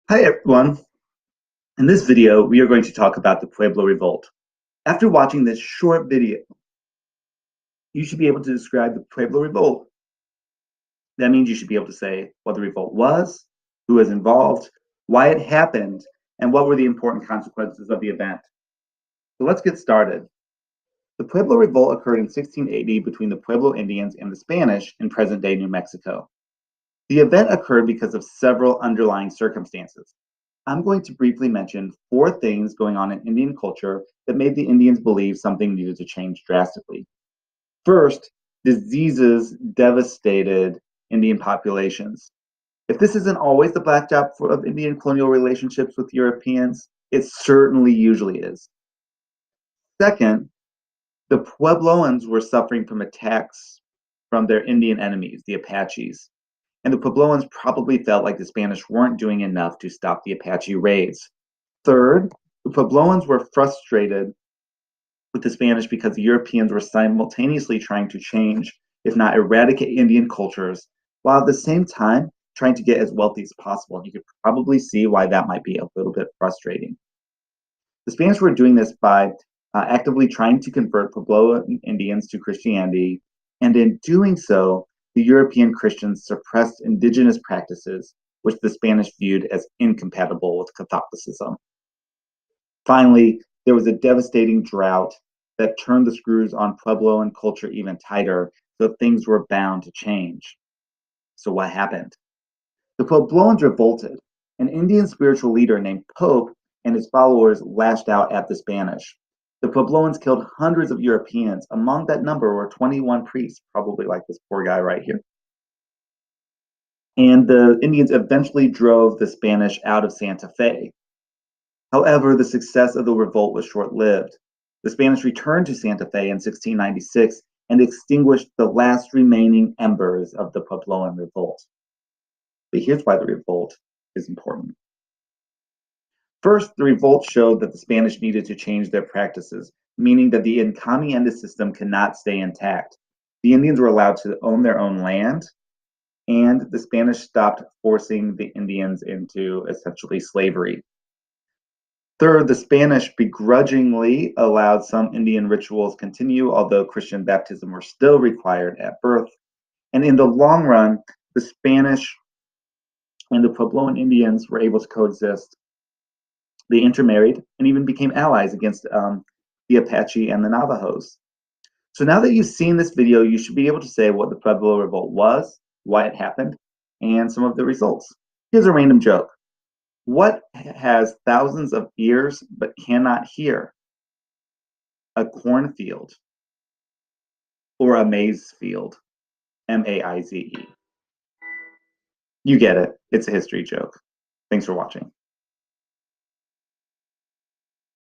Hi everyone. In this video, we are going to talk about the Pueblo Revolt. After watching this short video, you should be able to describe the Pueblo Revolt. That means you should be able to say what the revolt was, who was involved, why it happened, and what were the important consequences of the event. So let's get started. The Pueblo Revolt occurred in 1680 between the Pueblo Indians and the Spanish in present-day New Mexico. The event occurred because of several underlying circumstances. I'm going to briefly mention 4 things going on in Indian culture that made the Indians believe something needed to change drastically. First, diseases devastated Indian populations. If this isn't always the backdrop of Indian colonial relationships with Europeans, it certainly usually is. Second, the Puebloans were suffering from attacks from their Indian enemies, the Apaches, and the Puebloans probably felt like the Spanish weren't doing enough to stop the Apache raids. Third, the Puebloans were frustrated with the Spanish because the Europeans were simultaneously trying to change, if not eradicate, Indian cultures, while at the same time trying to get as wealthy as possible. And you could probably see why that might be a little bit frustrating. The Spanish were doing this by actively trying to convert Pueblo Indians to Christianity, and in doing so, the European Christians suppressed indigenous practices, which the Spanish viewed as incompatible with Catholicism. Finally, there was a devastating drought that turned the screws on Puebloan culture even tighter, so things were bound to change. So what happened? The Puebloans revolted. An Indian spiritual leader named Pope and his followers lashed out at the Spanish. The Puebloans killed hundreds of Europeans. Among that number were 21 priests, probably like this poor guy right here. And the Indians eventually drove the Spanish out of Santa Fe. However, the success of the revolt was short-lived. The Spanish returned to Santa Fe in 1696 and extinguished the last remaining embers of the Puebloan revolt. But here's why the revolt is important. First, the revolt showed that the Spanish needed to change their practices, meaning that the encomienda system cannot stay intact. The Indians were allowed to own their own land, and the Spanish stopped forcing the Indians into essentially slavery. Third, the Spanish begrudgingly allowed some Indian rituals continue, although Christian baptism were still required at birth. And in the long run, the Spanish and the Puebloan Indians were able to coexist. They intermarried and even became allies against the Apache and the Navajos. So now that you've seen this video, you should be able to say what the Pueblo Revolt was, why it happened, and some of the results. Here's a random joke. What has thousands of ears but cannot hear? A cornfield or a maize field? M-A-I-Z-E. You get it. It's a history joke. Thanks for watching.